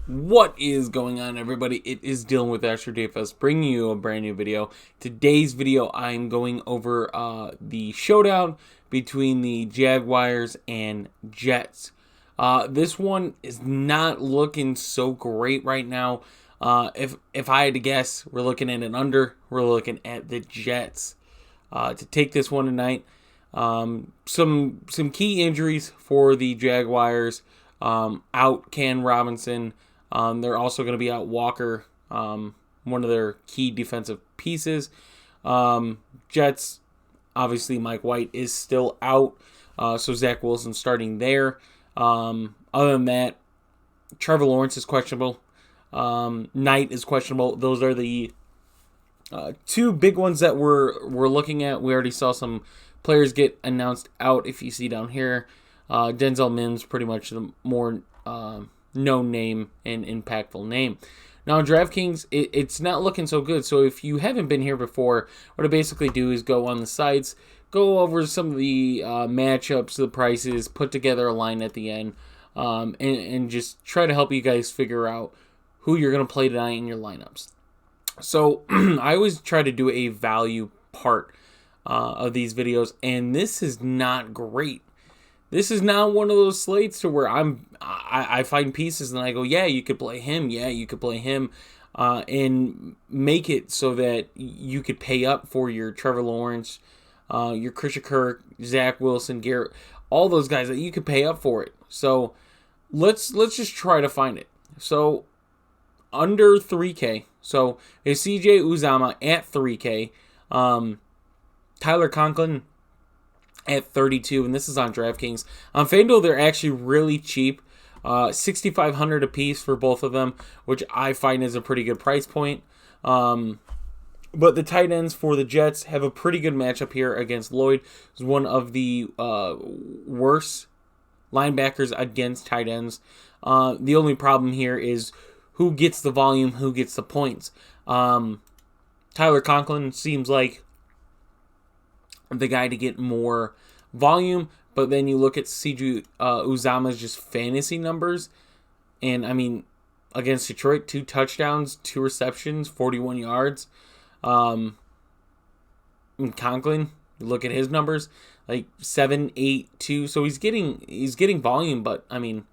What is going on, everybody? It is Dylan with Astrodfs bringing you a brand new video. Today's video, I'm going over the showdown between the Jaguars and Jets. This one is not looking so great right now. If I had to guess, we're looking at an under. We're looking at the Jets to take this one tonight. Some key injuries for the Jaguars. Out Cam Robinson. They're also going to be out Walker, one of their key defensive pieces. Jets, obviously Mike White is still out, so Zach Wilson starting there. Other than that, Trevor Lawrence is questionable. Knight is questionable. Those are the two big ones that we're looking at. We already saw some players get announced out. If you see down here, Denzel Mims, pretty much the more known name and impactful name. Now in DraftKings, it's not looking so good. So if you haven't been here before, what I basically do is go on the sites, go over some of the matchups, the prices, put together a line at the end, and just try to help you guys figure out who you're going to play tonight in your lineups. So I always try to do a value part of these videos, and this is not great. This is not one of those slates to where I find pieces and I go, yeah, you could play him. Yeah, you could play him. And make it so that you could pay up for your Trevor Lawrence, your Christian Kirk, Zach Wilson, Garrett, all those guys that you could pay up for it. So let's just try to find it. So under 3K. So it's CJ Uzama at 3K. Tyler Conklin at 32, and this is on DraftKings. On Fanduel, they're actually really cheap, $6,500 a piece for both of them, which I find is a pretty good price point. But the tight ends for the Jets have a pretty good matchup here against Lloyd, who's one of the worst linebackers against tight ends. The only problem here is who gets the volume, who gets the points. Tyler Conklin seems like the guy to get more volume, but then you look at CJ Uzama's just fantasy numbers, and I mean, against Detroit, 2 touchdowns, 2 receptions, 41 yards. And Conklin, you look at his numbers, like 7, 8, 2. So he's getting volume, but I mean,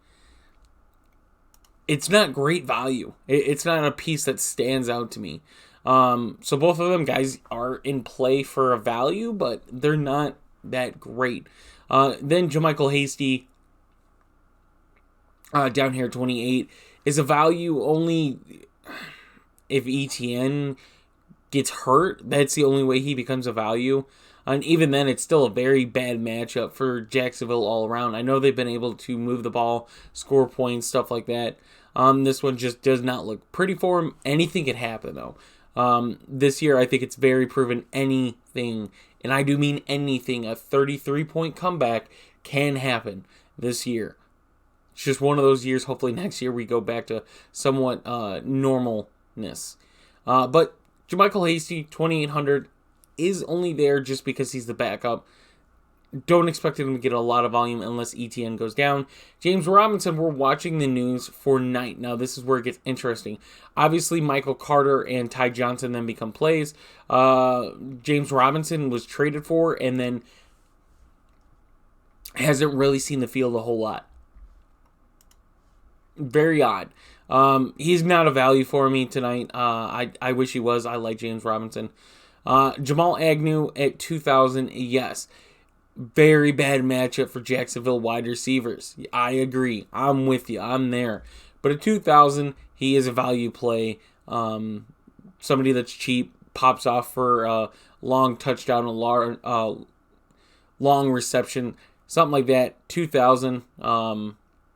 it's not great value. It's not a piece that stands out to me. So both of them guys are in play for a value, but they're not that great. Then JaMychal Hasty, down here 28, is a value only if ETN gets hurt. That's the only way he becomes a value. And even then, it's still a very bad matchup for Jacksonville all around. I know they've been able to move the ball, score points, stuff like that. This one just does not look pretty for him. Anything could happen, though. This year, I think it's very proven anything, and I do mean anything, a 33-point comeback can happen this year. It's just one of those years. Hopefully next year we go back to somewhat normalness. But JaMychal Hasty, 2,800, is only there just because he's the backup. Don't expect him to get a lot of volume unless ETN goes down. James Robinson, we're watching the news for Knight. Now, this is where it gets interesting. Obviously, Michael Carter and Ty Johnson then become plays. James Robinson was traded for and then hasn't really seen the field a whole lot. Very odd. He's not a value for me tonight. I wish he was. I like James Robinson. Jamal Agnew at 2,000, yes. Very bad matchup for Jacksonville wide receivers. I agree. I'm with you. I'm there. But at 2,000, he is a value play. Somebody that's cheap, pops off for a long touchdown, a long reception, something like that. 2,000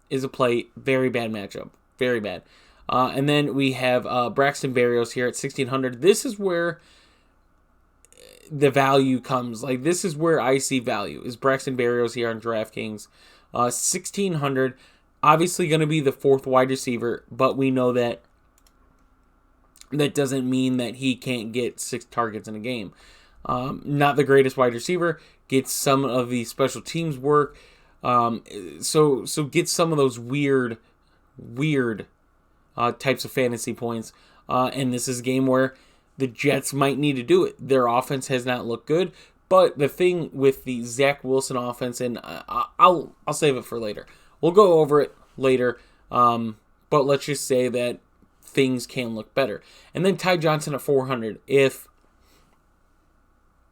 is a play. Very bad matchup. Very bad. And then we have Braxton Berrios here at 1,600. This is where the value comes. Like, this is where I see value, is Braxton Berrios here on DraftKings. 1,600, obviously going to be the 4th wide receiver, but we know that doesn't mean that he can't get 6 targets in a game. Not the greatest wide receiver, gets some of the special teams work, so gets some of those weird types of fantasy points. And this is a game where the Jets might need to do it. Their offense has not looked good. But the thing with the Zach Wilson offense, and I'll save it for later. We'll go over it later. But let's just say that things can look better. And then Ty Johnson at 400. If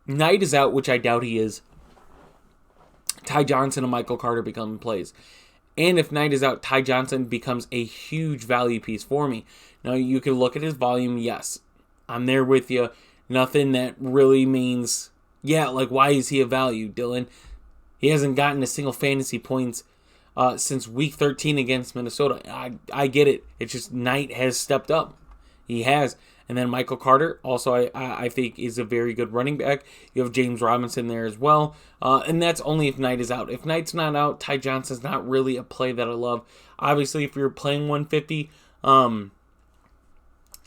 Knight is out, which I doubt he is, Ty Johnson and Michael Carter become plays. And if Knight is out, Ty Johnson becomes a huge value piece for me. Now, you can look at his volume. Yes, I'm there with you. Nothing that really means, yeah, like, why is he a value, Dylan? He hasn't gotten a single fantasy points since week 13 against Minnesota. I get it. It's just Knight has stepped up. He has. And then Michael Carter, also I think, is a very good running back. You have James Robinson there as well. And that's only if Knight is out. If Knight's not out, Ty Johnson's not really a play that I love. Obviously, if you're playing 150,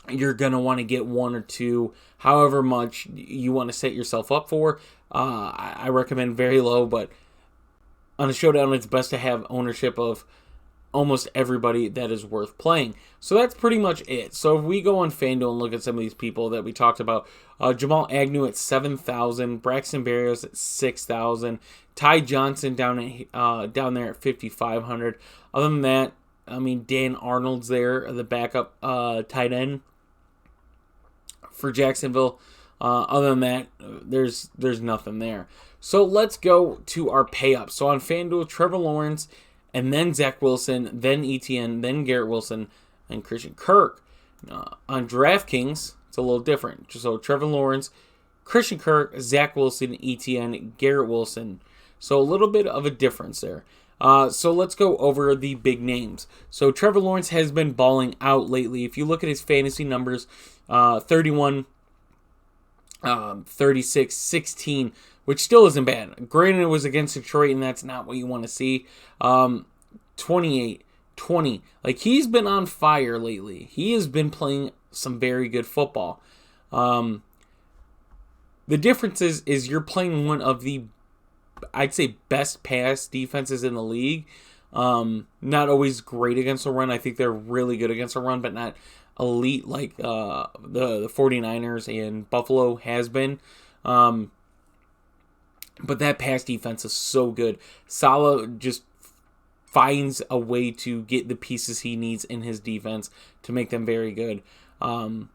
you're going to want to get one or two, however much you want to set yourself up for. I recommend very low, but on a Showdown, it's best to have ownership of almost everybody that is worth playing. So that's pretty much it. So if we go on Fanduel and look at some of these people that we talked about, Jamal Agnew at 7,000, Braxton Berrios at 6,000, Ty Johnson down there at 5,500. Other than that, I mean, Dan Arnold's there, the backup tight end for Jacksonville. Other than that, there's nothing there. So let's go to our pay-ups. So on FanDuel, Trevor Lawrence, and then Zach Wilson, then ETN, then Garrett Wilson, and Christian Kirk. On DraftKings, it's a little different. So Trevor Lawrence, Christian Kirk, Zach Wilson, ETN, Garrett Wilson. So a little bit of a difference there. So let's go over the big names. So Trevor Lawrence has been balling out lately. If you look at his fantasy numbers, 31, 36, 16, which still isn't bad. Granted, it was against Detroit, and that's not what you want to see. 28, 20. Like, he's been on fire lately. He has been playing some very good football. The difference is you're playing one of the, I'd say, best pass defenses in the league. Not always great against the run. I think they're really good against the run, but not elite like the 49ers and Buffalo has been. But that pass defense is so good. Saleh just finds a way to get the pieces he needs in his defense to make them very good. I'm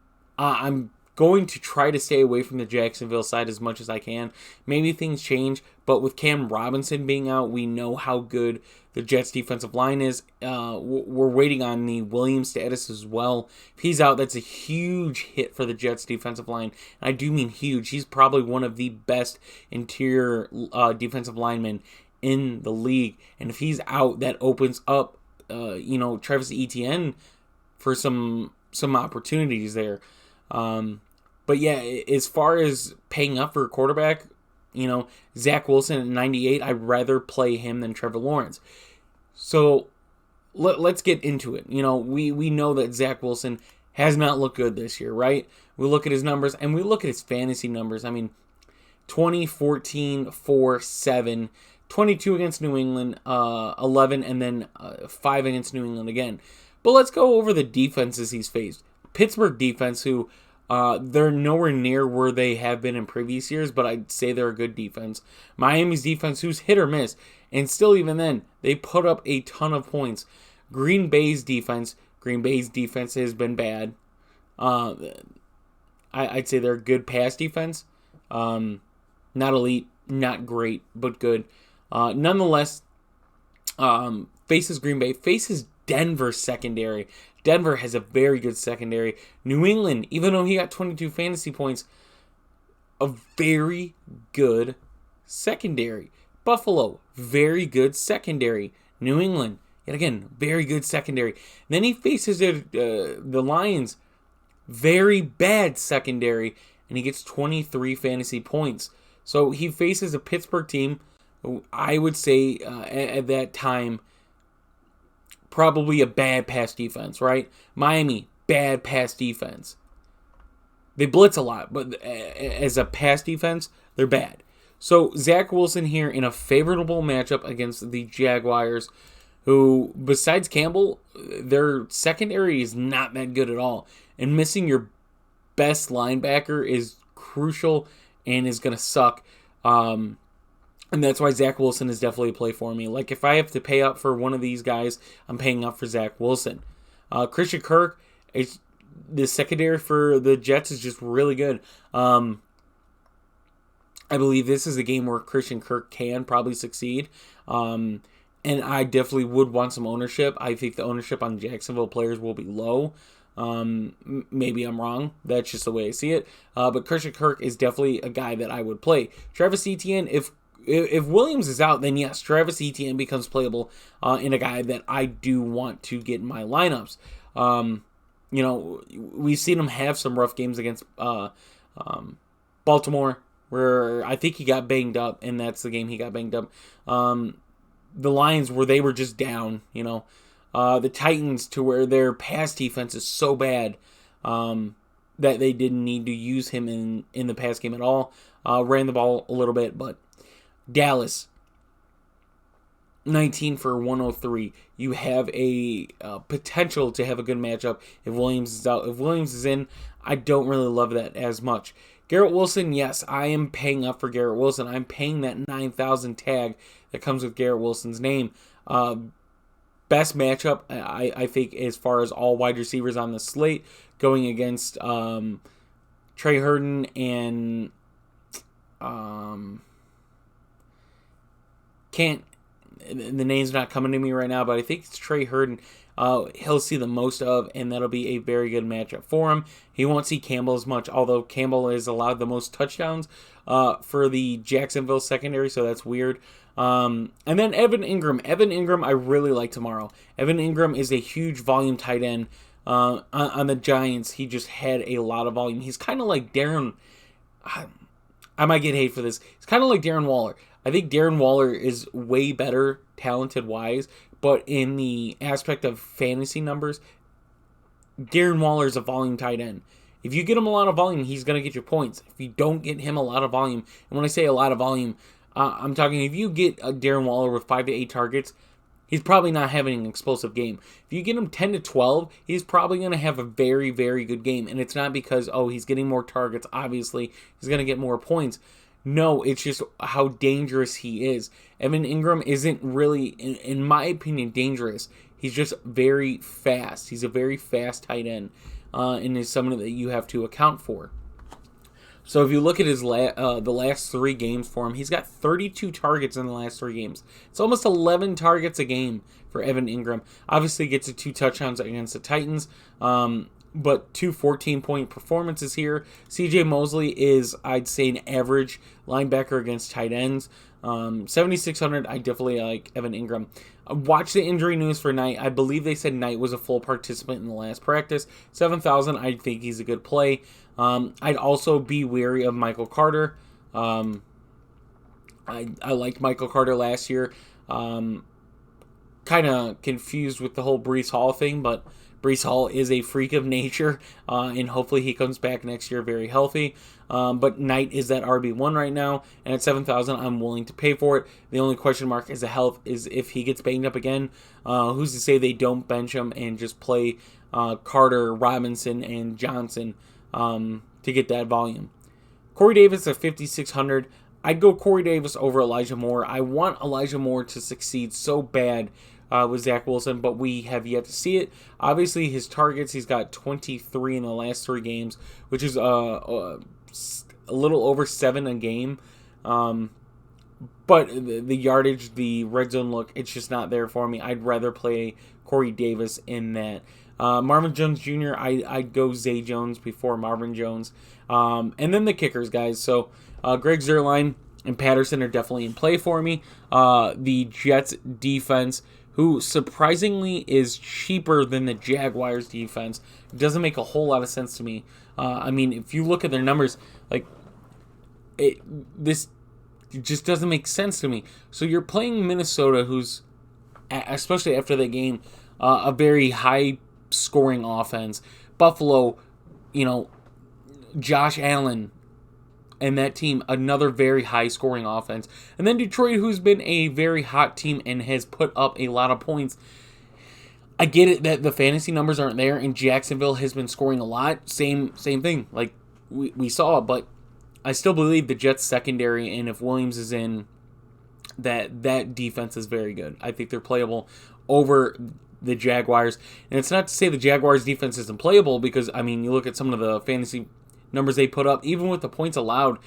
going to try to stay away from the Jacksonville side as much as I can. Maybe things change, but with Cam Robinson being out, we know how good the Jets defensive line is. We're waiting on the Williams status as well. If he's out, that's a huge hit for the Jets defensive line. And I do mean huge. He's probably one of the best interior defensive linemen in the league. And if he's out, that opens up, Travis Etienne for some opportunities there. But yeah, as far as paying up for a quarterback, Zach Wilson at 98, I'd rather play him than Trevor Lawrence. So let's get into it. We know that Zach Wilson has not looked good this year, right? We look at his numbers and we look at his fantasy numbers. I mean, 20, 14, 4, 7, 22 against New England, 11, and then 5 against New England again. But let's go over the defenses he's faced. Pittsburgh defense, who they're nowhere near where they have been in previous years, but I'd say they're a good defense. Miami's defense, who's hit or miss, and still even then, they put up a ton of points. Green Bay's defense has been bad. I'd say they're a good pass defense. Not elite, not great, but good. Nonetheless, faces Green Bay, faces Denver secondary. Denver has a very good secondary. New England, even though he got 22 fantasy points, a very good secondary. Buffalo, very good secondary. New England, yet again, very good secondary. Then he faces the Lions, very bad secondary, and he gets 23 fantasy points. So he faces a Pittsburgh team who I would say at that time, probably a bad pass defense, right? Miami, bad pass defense. They blitz a lot, but as a pass defense, they're bad. So Zach Wilson here in a favorable matchup against the Jaguars. who, besides Campbell, their secondary is not that good at all. And missing your best linebacker is crucial and is going to suck. And that's why Zach Wilson is definitely a play for me. Like, if I have to pay up for one of these guys, I'm paying up for Zach Wilson. Christian Kirk, the secondary for the Jets is just really good. I believe this is a game where Christian Kirk can probably succeed. And I definitely would want some ownership. I think the ownership on Jacksonville players will be low. Maybe I'm wrong. That's just the way I see it. But Christian Kirk is definitely a guy that I would play. Travis Etienne, if Williams is out, then yes, Travis Etienne becomes playable in a guy that I do want to get in my lineups. We've seen him have some rough games against Baltimore, where I think he got banged up, and that's the game he got banged up. The Lions, where they were just down, the Titans, to where their pass defense is so bad that they didn't need to use him in the pass game at all. Ran the ball a little bit, but Dallas, 19 for 103. You have a potential to have a good matchup if Williams is out. If Williams is in, I don't really love that as much. Garrett Wilson, yes, I am paying up for Garrett Wilson. I'm paying that 9,000 tag that comes with Garrett Wilson's name. Best matchup, I think, as far as all wide receivers on the slate, going against Trey Herndon and the name's not coming to me right now, but I think it's Trey Herndon. He'll see the most of, and that'll be a very good matchup for him. He won't see Campbell as much, although Campbell has allowed the most touchdowns for the Jacksonville secondary, so that's weird. And then Evan Ingram. Evan Ingram, I really like tomorrow. Evan Ingram is a huge volume tight end. On the Giants, he just had a lot of volume. He's kind of like Darren. I might get hate for this. He's kind of like Darren Waller. I think Darren Waller is way better talented-wise, but in the aspect of fantasy numbers, Darren Waller is a volume tight end. If you get him a lot of volume, he's going to get you points. If you don't get him a lot of volume, and when I say a lot of volume, I'm talking if you get a Darren Waller with 5 to 8 targets, he's probably not having an explosive game. If you get him 10 to 12, he's probably going to have a very, very good game. And it's not because, he's getting more targets. Obviously, he's going to get more points. No, it's just how dangerous he is. Evan Ingram isn't really, in my opinion, dangerous. He's just very fast. He's a very fast tight end, and is someone that you have to account for. So if you look at his the last 3 games for him, he's got 32 targets in the last 3 games. It's almost 11 targets a game for Evan Ingram. Obviously gets to 2 touchdowns against the Titans, but 2 14-point performances here. CJ Mosley is, I'd say, an average linebacker against tight ends. 7,600, I definitely like Evan Ingram. Watch the injury news for Knight. I believe they said Knight was a full participant in the last practice. 7,000, I think he's a good play. I'd also be wary of Michael Carter. I liked Michael Carter last year. Kind of confused with the whole Breece Hall thing, but Breece Hall is a freak of nature, and hopefully he comes back next year very healthy. But Knight is that RB1 right now, and at 7,000, I'm willing to pay for it. The only question mark is the health, is if he gets banged up again. Who's to say they don't bench him and just play Carter, Robinson, and Johnson to get that volume. Corey Davis at 5,600. I'd go Corey Davis over Elijah Moore. I want Elijah Moore to succeed so bad with Zach Wilson, but we have yet to see it. Obviously, his targets, he's got 23 in the last 3 games, which is a little over 7 a game. But the yardage, the red zone look, it's just not there for me. I'd rather play Corey Davis in that. Marvin Jones Jr., I'd go Zay Jones before Marvin Jones. And then the kickers, guys. So Greg Zuerlein and Patterson are definitely in play for me. The Jets defense, who surprisingly is cheaper than the Jaguars defense, doesn't make a whole lot of sense to me. I mean, if you look at their numbers, this just doesn't make sense to me. So you're playing Minnesota, who's, especially after the game, a very high-scoring offense. Buffalo, Josh Allen, And that team, another very high-scoring offense. And then Detroit, who's been a very hot team and has put up a lot of points. I get it that the fantasy numbers aren't there, and Jacksonville has been scoring a lot. Same thing, like we saw, but I still believe the Jets secondary, and if Williams is in, that defense is very good. I think they're playable over the Jaguars. And it's not to say the Jaguars defense isn't playable, because, I mean, you look at some of the fantasy numbers they put up, even with the points allowed,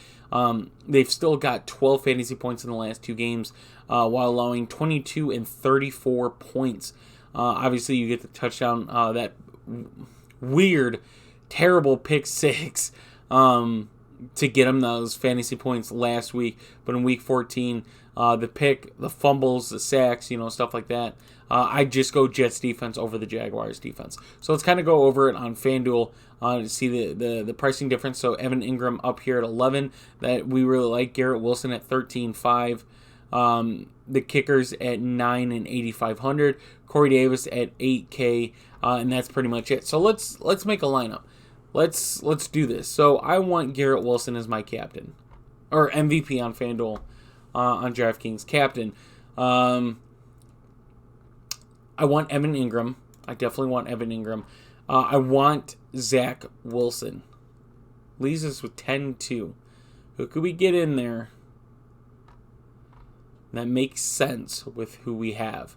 they've still got 12 fantasy points in the last 2 games, while allowing 22 and 34 points. Obviously, you get the touchdown, that weird, terrible pick 6 to get them those fantasy points last week. But in week 14, the pick, the fumbles, the sacks, stuff like that, I just go Jets defense over the Jaguars defense. So let's kind of go over it on Fanduel to see the pricing difference. So Evan Ingram up here at 11, that we really like. Garrett Wilson at 13.5. The kickers at 9 and 8,500. Corey Davis at 8K, and that's pretty much it. So let's make a lineup. Let's do this. So I want Garrett Wilson as my captain, or MVP on FanDuel, on DraftKings captain. I want Evan Ingram. I definitely want Evan Ingram. I want Zach Wilson. Leaves us with 10-2. Who could we get in there that makes sense with who we have?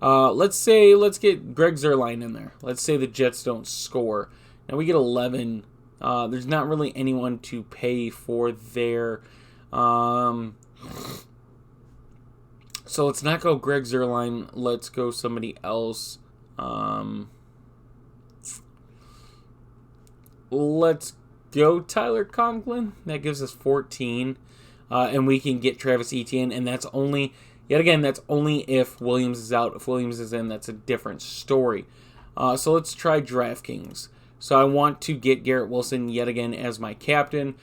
Let's get Greg Zuerlein in there. Let's say the Jets don't score. Now we get 11. There's not really anyone to pay for there. So let's not go Greg Zuerlein. Let's go somebody else. Let's go Tyler Conklin. That gives us 14. And we can get Travis Etienne. And that's only, yet again, that's only if Williams is out. If Williams is in, that's a different story. So let's try DraftKings. So I want to get Garrett Wilson yet again as my captain.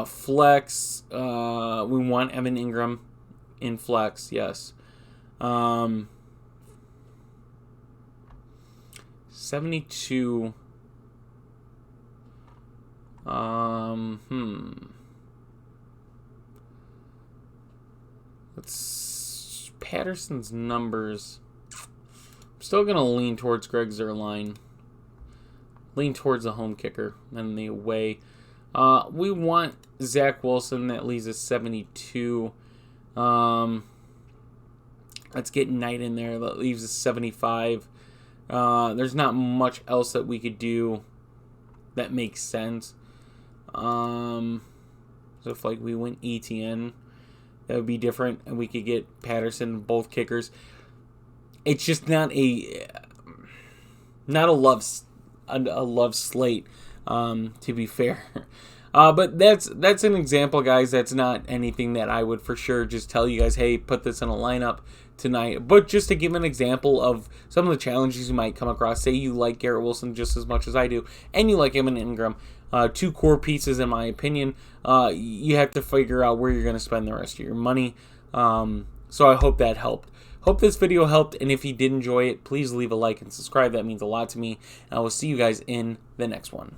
Flex, we want Evan Ingram in flex, yes. 72. Let's Patterson's numbers. I'm still gonna lean towards Greg Zuerlein. Lean towards the home kicker and the away. We want Zach Wilson. That leaves us 72. Let's get Knight in there. That leaves us 75. There's not much else that we could do that makes sense. So if we went ETN, that would be different, and we could get Patterson, both kickers. It's just not a love slate, to be fair. But that's an example, guys. That's not anything that I would for sure just tell you guys, hey, put this in a lineup tonight. But just to give an example of some of the challenges you might come across. Say you like Garrett Wilson just as much as I do, and you like Evan Ingram. 2 core pieces, in my opinion. You have to figure out where you're going to spend the rest of your money. So I hope that helped. Hope this video helped, and if you did enjoy it, please leave a like and subscribe. That means a lot to me. And I will see you guys in the next one.